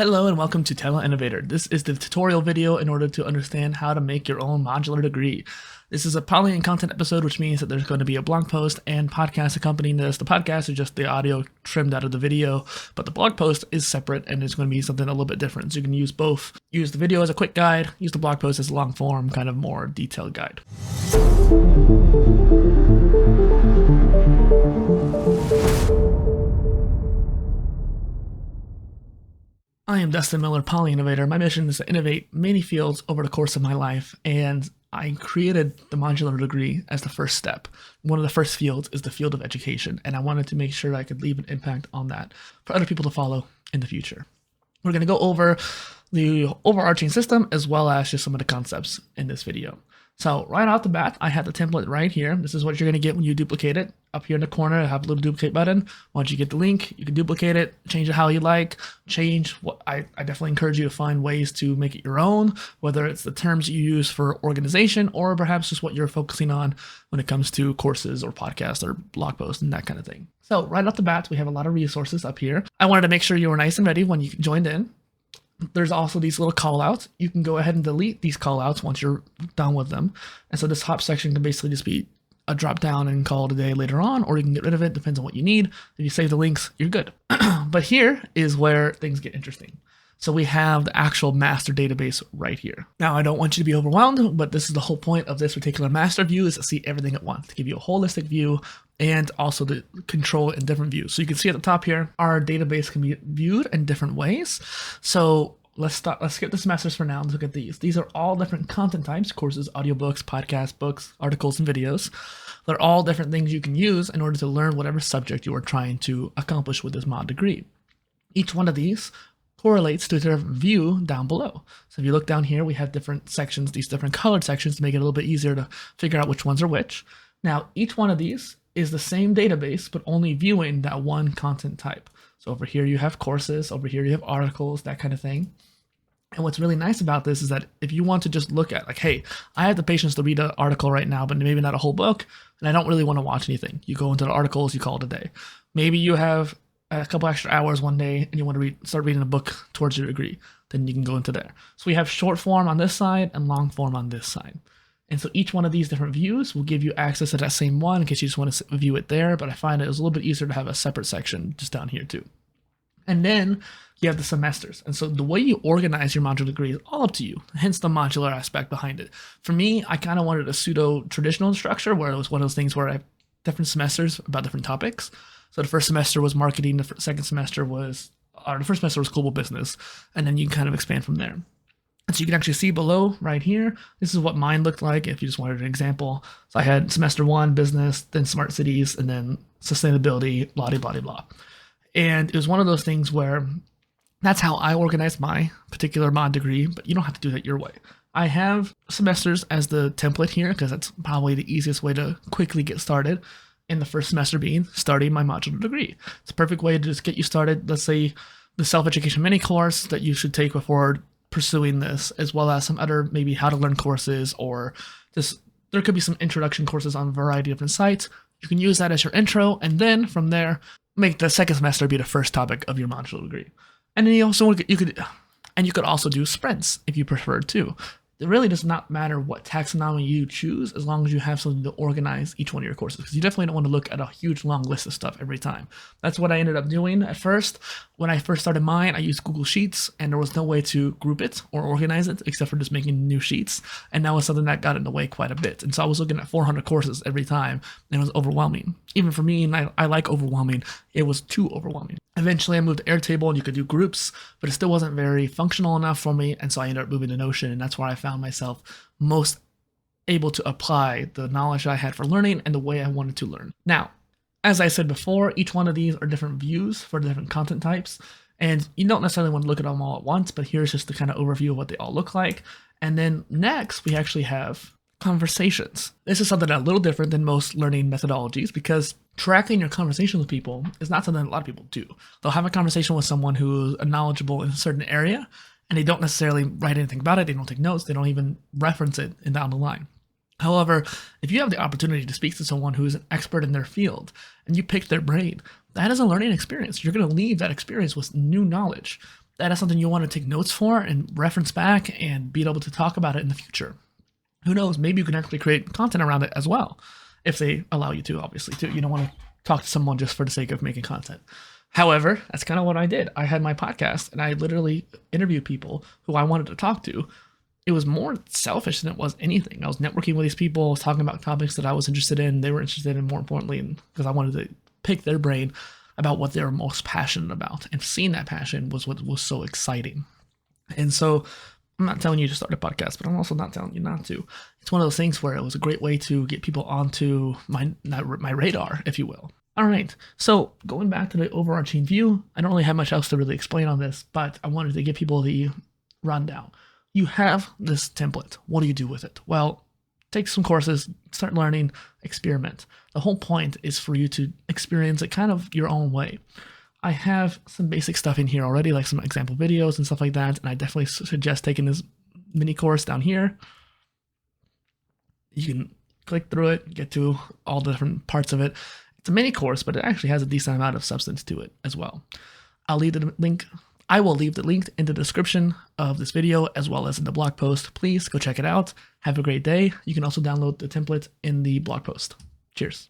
Hello and welcome to PolyInnovator. This is the tutorial video in order to understand how to make your own modular degree. This is a poly and content episode, which means that there's going to be a blog post and podcast accompanying this. The podcast is just the audio trimmed out of the video, but the blog post is separate and it's going to be something a little bit different. So you can use both. Use the video as a quick guide, use the blog post as a long form, kind of more detailed guide. I am Dustin Miller, PolyInnovator. My mission is to innovate many fields over the course of my life, and I created the modular degree as the first step. One of the first fields is the field of education, and I wanted to make sure that I could leave an impact on that for other people to follow in the future. We're going to go over the overarching system as well as just some of the concepts in this video. So right off the bat, I have the template right here. This is what you're going to get when you duplicate it. Up here in the corner, I have a little duplicate button. Once you get the link, you can duplicate it, change it how you like, change what I definitely encourage you to find ways to make it your own, whether it's the terms you use for organization or perhaps just what you're focusing on when it comes to courses or podcasts or blog posts and that kind of thing. So right off the bat, we have a lot of resources up here. I wanted to make sure you were nice and ready when you joined in. There's also these little call outs. You can go ahead and delete these call outs once you're done with them. And so this top section can basically just be a drop down and call it a day later on, or you can get rid of it, depends on what you need. If you save the links, you're good. But here is where things get interesting. So we have the actual master database right here. Now, I don't want you to be overwhelmed, but this is the whole point of this particular master view is to see everything at once, to give you a holistic view and also to control in different views. So you can see at the top here, our database can be viewed in different ways. So let's skip the semesters for now and look at these. These are all different content types: courses, audiobooks, podcasts, books, articles, and videos. They're all different things you can use in order to learn whatever subject you are trying to accomplish with this mod degree. Each one of these correlates to a different view down below. So if you look down here, we have different sections, these different colored sections to make it a little bit easier to figure out which ones are which. Now, each one of these is the same database, but only viewing that one content type. So over here you have courses, over here you have articles, that kind of thing. And what's really nice about this is that if you want to just look at like, hey, I have the patience to read an article right now, but maybe not a whole book, and I don't really want to watch anything. You go into the articles, you call it a day. Maybe you have a couple extra hours one day and you want to start reading a book towards your degree, then you can go into there. So we have short form on this side and long form on this side. And so each one of these different views will give you access to that same one in case you just want to view it there, but I find it was a little bit easier to have a separate section just down here too. And then you have the semesters. And so the way you organize your modular degree is all up to you, hence the modular aspect behind it. For me, I kind of wanted a pseudo-traditional structure where it was one of those things where I have different semesters about different topics. So the first semester was marketing, the second semester was, or the first semester was global business, and then you can kind of expand from there. And so you can actually see below right here, this is what mine looked like if you just wanted an example. So I had semester 1, business, then smart cities, and then sustainability, blah, blah, blah, blah. And it was one of those things where that's how I organized my particular mod degree, but you don't have to do that your way. I have semesters as the template here because that's probably the easiest way to quickly get started. In the first semester being starting my modular degree. It's a perfect way to just get you started. Let's say the self-education mini course that you should take before pursuing this, as well as some other maybe how to learn courses, or just there could be some introduction courses on a variety of different sites. You can use that as your intro, and then from there, make the second semester be the first topic of your modular degree. And then you could also do sprints if you prefer to. It really does not matter what taxonomy you choose as long as you have something to organize each one of your courses, because you definitely don't want to look at a huge long list of stuff every time. That's what I ended up doing at first. When I first started mine, I used Google Sheets and there was no way to group it or organize it except for just making new sheets. And that was something that got in the way quite a bit. And so I was looking at 400 courses every time and it was overwhelming. Even for me, and I like overwhelming, it was too overwhelming. Eventually I moved to Airtable and you could do groups, but it still wasn't very functional enough for me. And so I ended up moving to Notion, and that's where I found myself most able to apply the knowledge I had for learning and the way I wanted to learn. Now, as I said before, each one of these are different views for different content types. And you don't necessarily want to look at them all at once, but here's just the kind of overview of what they all look like. And then next we actually have conversations. This is something a little different than most learning methodologies because tracking your conversation with people is not something a lot of people do. They'll have a conversation with someone who's knowledgeable in a certain area and they don't necessarily write anything about it. They don't take notes. They don't even reference it down the line. However, if you have the opportunity to speak to someone who is an expert in their field and you pick their brain, that is a learning experience. You're going to leave that experience with new knowledge. that is something you want to take notes for and reference back and be able to talk about it in the future. Who knows, maybe you can actually create content around it as well, if they allow you to, obviously, too. You don't want to talk to someone just for the sake of making content. However, that's kind of what I did. I had my podcast and I literally interviewed people who I wanted to talk to. It was more selfish than it was anything. I was networking with these people, I was talking about topics that I was interested in, they were interested in, more importantly, because I wanted to pick their brain about what they were most passionate about. And seeing that passion was what was so exciting. And so I'm not telling you to start a podcast, but I'm also not telling you not to. It's one of those things where it was a great way to get people onto my radar, if you will. All right, so going back to the overarching view, I don't really have much else to really explain on this, but I wanted to give people the rundown. You have this template. What do you do with it? Well, take some courses, start learning, experiment. The whole point is for you to experience it kind of your own way. I have some basic stuff in here already, like some example videos and stuff like that, and I definitely suggest taking this mini course down here. You can click through it, get to all the different parts of it. It's a mini course, but it actually has a decent amount of substance to it as well. I will leave the link in the description of this video as well as in the blog post. Please go check it out. Have a great day. You can also download the template in the blog post. Cheers.